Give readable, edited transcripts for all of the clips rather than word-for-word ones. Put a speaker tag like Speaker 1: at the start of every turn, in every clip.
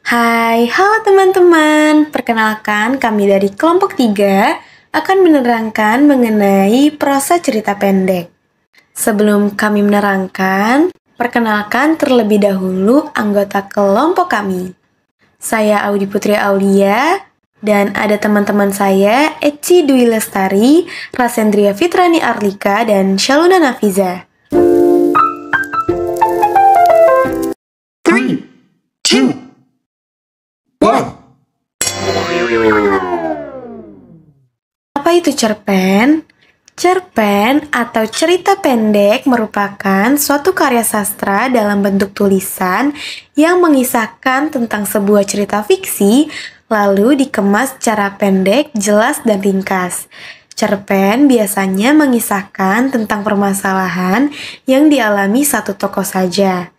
Speaker 1: Halo teman-teman. Perkenalkan, kami dari kelompok 3 akan menerangkan mengenai prosa cerita pendek. Sebelum kami menerangkan, perkenalkan terlebih dahulu anggota kelompok kami. Saya Audi Putri Aulia, dan ada teman-teman saya, Eci Dwi Lestari, Rasendria Fitrani Arlika, dan Shaluna Nafiza.
Speaker 2: 3, 2, 1.
Speaker 1: Apa itu cerpen? Cerpen atau cerita pendek merupakan suatu karya sastra dalam bentuk tulisan yang mengisahkan tentang sebuah cerita fiksi, lalu dikemas secara pendek, jelas, dan ringkas. Cerpen biasanya mengisahkan tentang permasalahan yang dialami satu tokoh saja.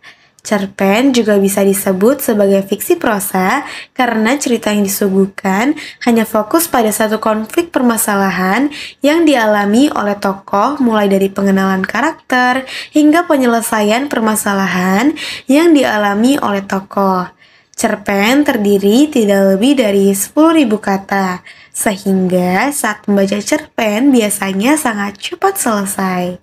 Speaker 1: Cerpen juga bisa disebut sebagai fiksi prosa karena cerita yang disuguhkan hanya fokus pada satu konflik permasalahan yang dialami oleh tokoh, mulai dari pengenalan karakter hingga penyelesaian permasalahan yang dialami oleh tokoh. Cerpen terdiri tidak lebih dari 10.000 kata, sehingga saat membaca cerpen biasanya sangat cepat selesai.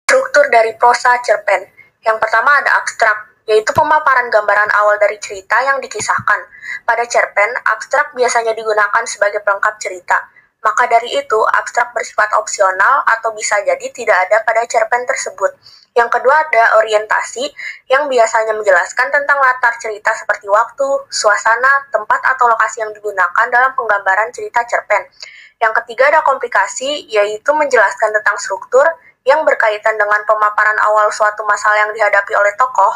Speaker 3: Struktur dari prosa cerpen. Yang pertama ada abstrak, yaitu pemaparan gambaran awal dari cerita yang dikisahkan. Pada cerpen, abstrak biasanya digunakan sebagai pelengkap cerita. Maka dari itu, abstrak bersifat opsional atau bisa jadi tidak ada pada cerpen tersebut. Yang kedua ada orientasi, yang biasanya menjelaskan tentang latar cerita seperti waktu, suasana, tempat atau lokasi yang digunakan dalam penggambaran cerita cerpen. Yang ketiga ada komplikasi, yaitu menjelaskan tentang struktur, yang berkaitan dengan pemaparan awal suatu masalah yang dihadapi oleh tokoh,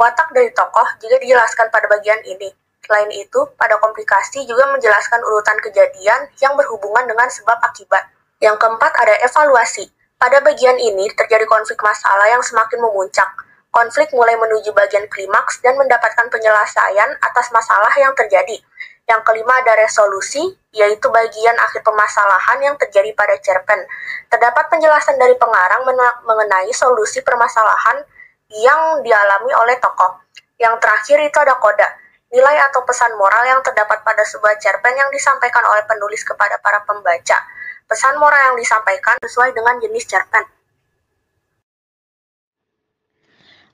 Speaker 3: watak dari tokoh juga dijelaskan pada bagian ini. Selain itu, pada komplikasi juga menjelaskan urutan kejadian yang berhubungan dengan sebab akibat. Yang keempat ada evaluasi. Pada bagian ini terjadi konflik masalah yang semakin memuncak. Konflik mulai menuju bagian klimaks dan mendapatkan penyelesaian atas masalah yang terjadi. Yang kelima ada resolusi, yaitu bagian akhir permasalahan yang terjadi pada cerpen. Terdapat penjelasan dari pengarang mengenai solusi permasalahan yang dialami oleh tokoh. Yang terakhir itu ada koda, nilai atau pesan moral yang terdapat pada sebuah cerpen yang disampaikan oleh penulis kepada para pembaca. Pesan moral yang disampaikan sesuai dengan jenis cerpen.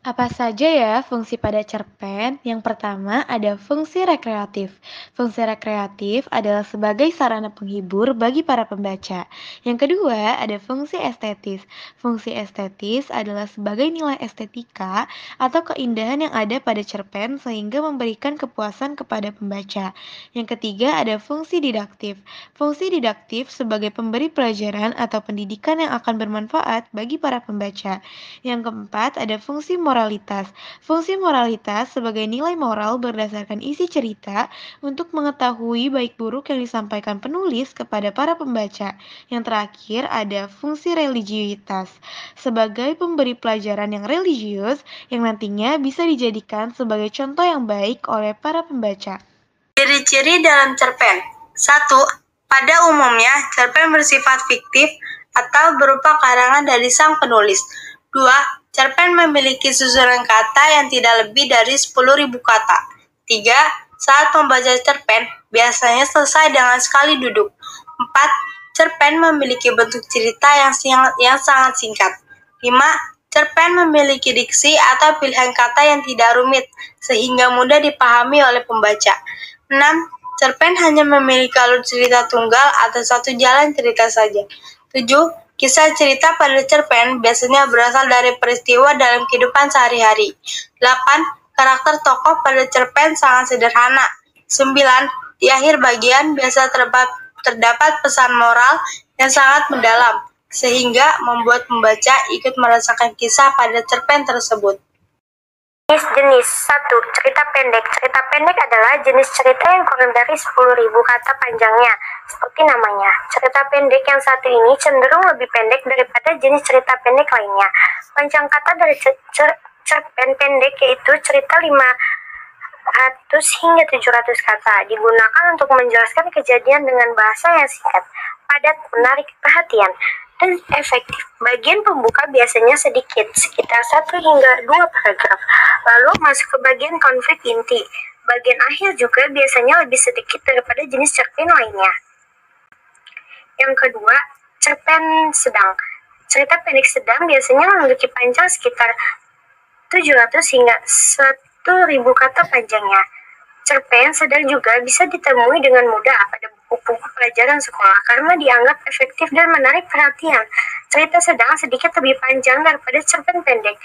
Speaker 1: Apa saja ya fungsi pada cerpen? Yang pertama ada fungsi rekreatif. Fungsi rekreatif adalah sebagai sarana penghibur bagi para pembaca. Yang kedua ada fungsi estetis. Fungsi estetis adalah sebagai nilai estetika atau keindahan yang ada pada cerpen sehingga memberikan kepuasan kepada pembaca. Yang ketiga ada fungsi didaktif. Fungsi didaktif sebagai pemberi pelajaran atau pendidikan yang akan bermanfaat bagi para pembaca. Yang keempat ada fungsi moralitas. Fungsi moralitas sebagai nilai moral berdasarkan isi cerita untuk mengetahui baik buruk yang disampaikan penulis kepada para pembaca. Yang terakhir ada fungsi religiusitas sebagai pemberi pelajaran yang religius yang nantinya bisa dijadikan sebagai contoh yang baik oleh para pembaca.
Speaker 3: Ciri-ciri dalam cerpen. 1. Pada umumnya, cerpen bersifat fiktif atau berupa karangan dari sang penulis. 2. Cerpen memiliki susunan kata yang tidak lebih dari 10.000 kata. 3. Saat membaca cerpen, biasanya selesai dengan sekali duduk. 4. Cerpen memiliki bentuk cerita yang sangat singkat. 5. Cerpen memiliki diksi atau pilihan kata yang tidak rumit, sehingga mudah dipahami oleh pembaca. 6. Cerpen hanya memiliki alur cerita tunggal atau satu jalan cerita saja. 7. Kisah cerita pada cerpen biasanya berasal dari peristiwa dalam kehidupan sehari-hari. 8. Karakter tokoh pada cerpen sangat sederhana. 9. Di akhir bagian biasa terdapat pesan moral yang sangat mendalam, sehingga membuat pembaca ikut merasakan kisah pada cerpen tersebut.
Speaker 4: Jenis 1. Cerita pendek. Cerita pendek adalah jenis cerita yang kurang dari 10.000 kata panjangnya. Seperti namanya, cerita pendek yang satu ini cenderung lebih pendek daripada jenis cerita pendek lainnya. Panjang kata dari cerpen pendek yaitu cerita 500 hingga 700 kata. Digunakan untuk menjelaskan kejadian dengan bahasa yang singkat, padat, menarik perhatian, dan efektif. Bagian pembuka biasanya sedikit, sekitar 1 hingga 2 paragraf. Lalu masuk ke bagian konflik inti. Bagian akhir juga biasanya lebih sedikit daripada jenis cerpen lainnya. Yang kedua, cerpen sedang. Cerita pendek sedang biasanya memiliki panjang sekitar 700 hingga 1000 kata panjangnya. Cerpen sedang juga bisa ditemui dengan mudah pada buku-buku pelajaran sekolah karena dianggap efektif dan menarik perhatian. Cerita sedang sedikit lebih panjang daripada cerpen pendek.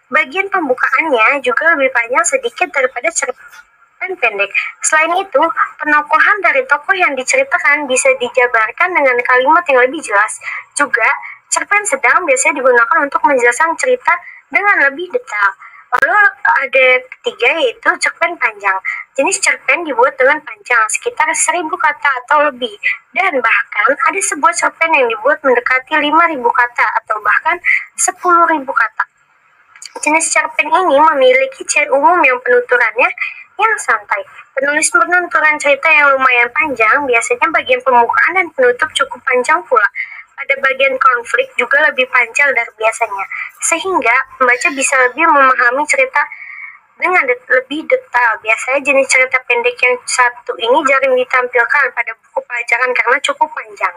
Speaker 4: Bagian pembukaannya juga lebih panjang sedikit daripada cerpen pendek. Selain itu, penokohan dari tokoh yang diceritakan bisa dijabarkan dengan kalimat yang lebih jelas. Juga, cerpen sedang biasanya digunakan untuk menjelaskan cerita dengan lebih detail. Lalu ada ketiga yaitu cerpen panjang. Jenis cerpen dibuat dengan panjang sekitar 1000 kata atau lebih. Dan bahkan ada sebuah cerpen yang dibuat mendekati 5000 kata atau bahkan 10.000 kata. Jenis cerpen ini memiliki ciri umum yang penuturannya yang santai. Penulis penuturan cerita yang lumayan panjang, biasanya bagian pembukaan dan penutup cukup panjang pula. Pada bagian konflik juga lebih panjang dari biasanya, sehingga pembaca bisa lebih memahami cerita dengan lebih detail. Biasanya jenis cerita pendek yang satu ini jarang ditampilkan pada buku pelajaran karena cukup panjang.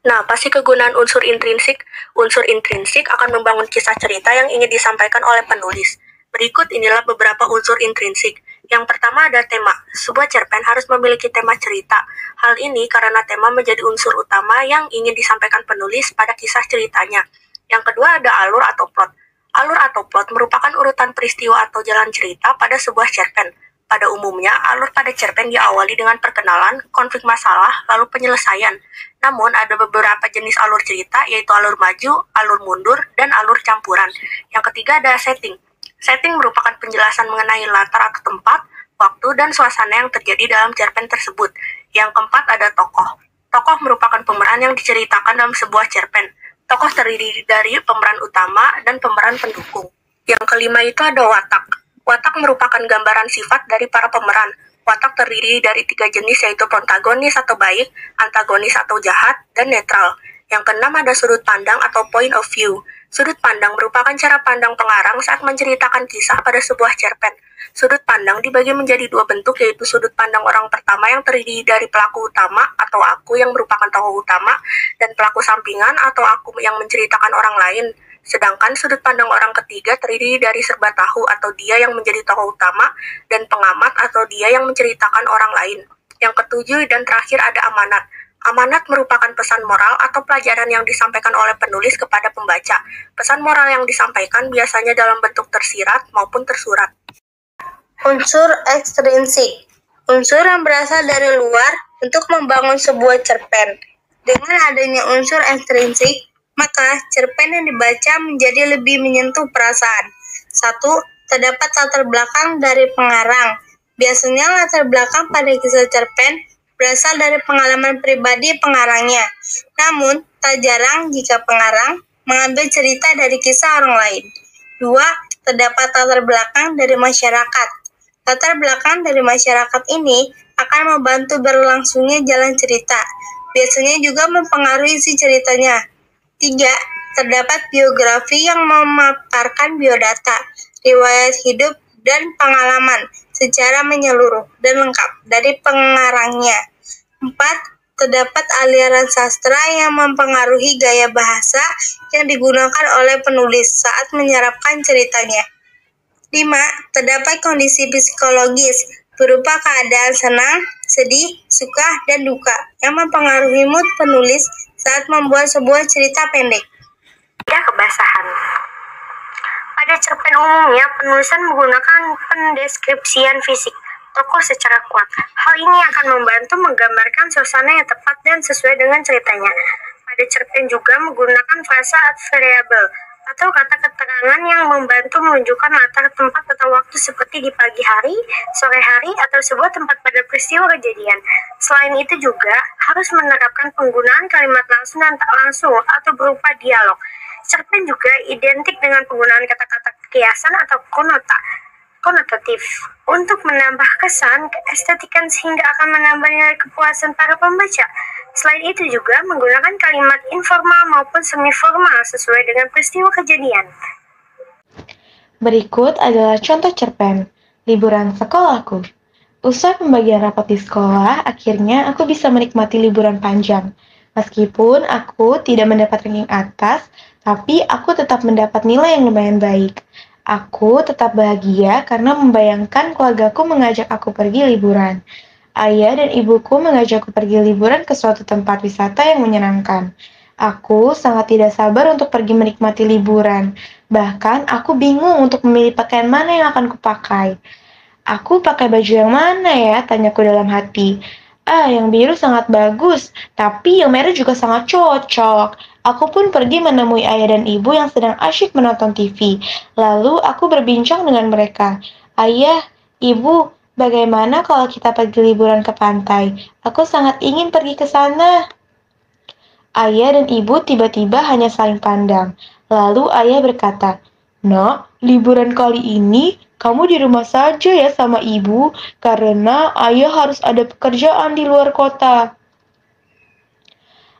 Speaker 3: Nah, pasti kegunaan unsur intrinsik. Unsur intrinsik akan membangun kisah cerita yang ingin disampaikan oleh penulis. Berikut inilah beberapa unsur intrinsik. Yang pertama ada tema. Sebuah cerpen harus memiliki tema cerita. Hal ini karena tema menjadi unsur utama yang ingin disampaikan penulis pada kisah ceritanya. Yang kedua ada alur atau plot. Alur atau plot merupakan urutan peristiwa atau jalan cerita pada sebuah cerpen. Pada umumnya, alur pada cerpen diawali dengan perkenalan, konflik masalah, lalu penyelesaian. Namun, ada beberapa jenis alur cerita, yaitu alur maju, alur mundur, dan alur campuran. Yang ketiga ada setting. Setting merupakan penjelasan mengenai latar atau tempat, waktu, dan suasana yang terjadi dalam cerpen tersebut. Yang keempat ada tokoh. Tokoh merupakan pemeran yang diceritakan dalam sebuah cerpen. Tokoh terdiri dari pemeran utama dan pemeran pendukung. Yang kelima itu ada watak. Watak merupakan gambaran sifat dari para pemeran. Watak terdiri dari 3 jenis yaitu protagonis atau baik, antagonis atau jahat, dan netral. Yang keenam ada sudut pandang atau point of view. Sudut pandang merupakan cara pandang pengarang saat menceritakan kisah pada sebuah cerpen. Sudut pandang dibagi menjadi 2 bentuk yaitu sudut pandang orang pertama yang terdiri dari pelaku utama atau aku yang merupakan tokoh utama dan pelaku sampingan atau aku yang menceritakan orang lain. Sedangkan sudut pandang orang ketiga terdiri dari serba tahu atau dia yang menjadi tokoh utama dan pengamat atau dia yang menceritakan orang lain. Yang ketujuh dan terakhir ada amanat. Amanat merupakan pesan moral atau pelajaran yang disampaikan oleh penulis kepada pembaca. Pesan moral yang disampaikan biasanya dalam bentuk tersirat maupun tersurat.
Speaker 4: Unsur ekstrinsik. Unsur yang berasal dari luar untuk membangun sebuah cerpen. Dengan adanya unsur ekstrinsik, maka cerpen yang dibaca menjadi lebih menyentuh perasaan. 1. Terdapat latar belakang dari pengarang. Biasanya latar belakang pada kisah cerpen berasal dari pengalaman pribadi pengarangnya. Namun, tak jarang jika pengarang mengambil cerita dari kisah orang lain. 2. Terdapat latar belakang dari masyarakat. Latar belakang dari masyarakat ini akan membantu berlangsungnya jalan cerita. Biasanya juga mempengaruhi isi ceritanya. 3. Terdapat biografi yang memaparkan biodata, riwayat hidup, dan pengalaman secara menyeluruh dan lengkap dari pengarangnya. 4. Terdapat aliran sastra yang mempengaruhi gaya bahasa yang digunakan oleh penulis saat menyerapkan ceritanya. 5. Terdapat kondisi psikologis berupa keadaan senang, sedih, suka, dan duka yang mempengaruhi mood penulis saat membuat sebuah cerita pendek.
Speaker 3: Kebasahan. Pada cerpen umumnya, penulisan menggunakan pendeskripsian fisik tokoh secara kuat. Hal ini akan membantu menggambarkan suasana yang tepat dan sesuai dengan ceritanya. Pada cerpen juga menggunakan frasa adverbial atau kata keterangan yang membantu menunjukkan latar tempat atau waktu seperti di pagi hari, sore hari, atau sebuah tempat pada peristiwa kejadian. Selain itu juga harus menerapkan penggunaan kalimat langsung dan tak langsung atau berupa dialog. Cerpen juga identik dengan penggunaan kata-kata kiasan atau konotatif untuk menambah kesan keestetikan sehingga akan menambah nilai kepuasan para pembaca. Selain itu juga menggunakan kalimat informal maupun semi-formal sesuai dengan peristiwa kejadian.
Speaker 1: Berikut adalah contoh cerpen. Liburan sekolahku. Usai pembagian rapat di sekolah, akhirnya aku bisa menikmati liburan panjang. Meskipun aku tidak mendapat ranking atas, tapi aku tetap mendapat nilai yang lumayan baik. Aku tetap bahagia karena membayangkan keluargaku mengajak aku pergi liburan. Ayah dan ibuku mengajakku pergi liburan ke suatu tempat wisata yang menyenangkan. Aku sangat tidak sabar untuk pergi menikmati liburan. Bahkan aku bingung untuk memilih pakaian mana yang akan kupakai. Aku pakai baju yang mana ya? Tanyaku dalam hati. Ah, yang biru sangat bagus, tapi yang merah juga sangat cocok. Aku pun pergi menemui ayah dan ibu yang sedang asyik menonton TV. Lalu aku berbincang dengan mereka. Ayah, ibu, bagaimana kalau kita pergi liburan ke pantai? Aku sangat ingin pergi ke sana. Ayah dan ibu tiba-tiba hanya saling pandang. Lalu ayah berkata, "Nak, liburan kali ini kamu di rumah saja ya sama ibu, karena ayah harus ada pekerjaan di luar kota."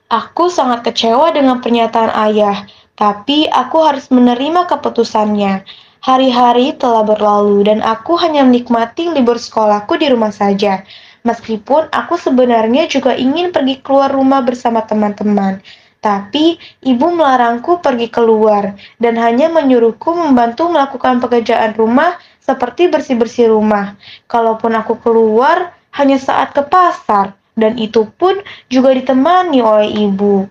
Speaker 1: Aku sangat kecewa dengan pernyataan ayah, tapi aku harus menerima keputusannya. Hari-hari telah berlalu dan aku hanya menikmati libur sekolahku di rumah saja. Meskipun aku sebenarnya juga ingin pergi keluar rumah bersama teman-teman. Tapi ibu melarangku pergi keluar dan hanya menyuruhku membantu melakukan pekerjaan rumah seperti bersih-bersih rumah. Kalaupun aku keluar, hanya saat ke pasar, dan itu pun juga ditemani oleh ibu.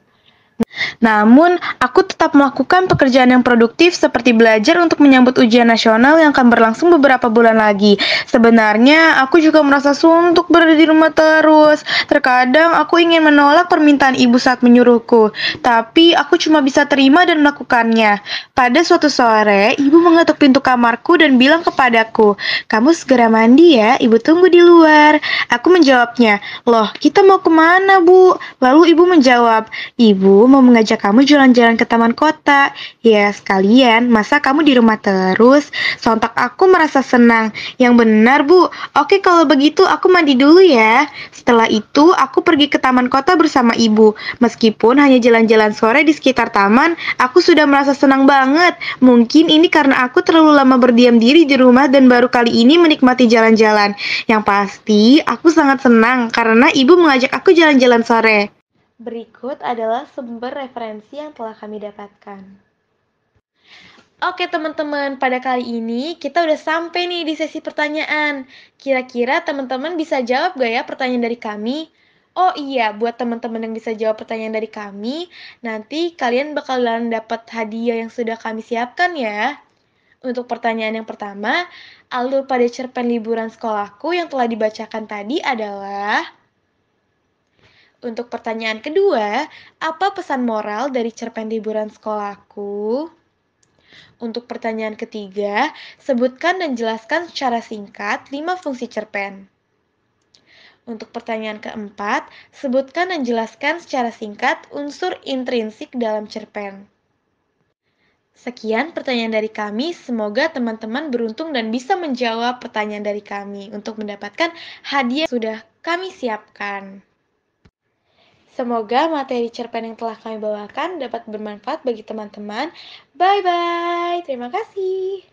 Speaker 1: Namun, aku tetap melakukan pekerjaan yang produktif seperti belajar untuk menyambut ujian nasional yang akan berlangsung beberapa bulan lagi. Sebenarnya, aku juga merasa suntuk berada di rumah terus. Terkadang, aku ingin menolak permintaan ibu saat menyuruhku, tapi aku cuma bisa terima dan melakukannya. Pada suatu sore, ibu mengetuk pintu kamarku dan bilang kepadaku, "Kamu segera mandi ya, ibu tunggu di luar." Aku menjawabnya, "Loh, kita mau kemana, Bu?" Lalu ibu menjawab, "Ibu mau mengajak kamu jalan-jalan ke taman kota." "Ya, sekalian, masa kamu di rumah terus?" Sontak aku merasa senang. "Yang benar, Bu. Oke, kalau begitu aku mandi dulu ya." Setelah itu, aku pergi ke taman kota bersama ibu. Meskipun hanya jalan-jalan sore di sekitar taman, aku sudah merasa senang banget. Mungkin ini karena aku terlalu lama berdiam diri di rumah dan baru kali ini menikmati jalan-jalan. Yang pasti, aku sangat senang karena ibu mengajak aku jalan-jalan sore. Berikut adalah sumber referensi yang telah kami dapatkan. Oke teman-teman, pada kali ini kita udah sampai nih di sesi pertanyaan. Kira-kira teman-teman bisa jawab gak ya pertanyaan dari kami? Oh iya, buat teman-teman yang bisa jawab pertanyaan dari kami, nanti kalian bakalan dapat hadiah yang sudah kami siapkan ya. Untuk pertanyaan yang pertama, alur pada cerpen liburan sekolahku yang telah dibacakan tadi adalah. Untuk pertanyaan kedua, apa pesan moral dari cerpen liburan sekolahku? Untuk pertanyaan ketiga, sebutkan dan jelaskan secara singkat 5 fungsi cerpen. Untuk pertanyaan keempat, sebutkan dan jelaskan secara singkat unsur intrinsik dalam cerpen. Sekian pertanyaan dari kami, semoga teman-teman beruntung dan bisa menjawab pertanyaan dari kami untuk mendapatkan hadiah yang sudah kami siapkan. Semoga materi cerpen yang telah kami bawakan dapat bermanfaat bagi teman-teman. Bye-bye, terima kasih.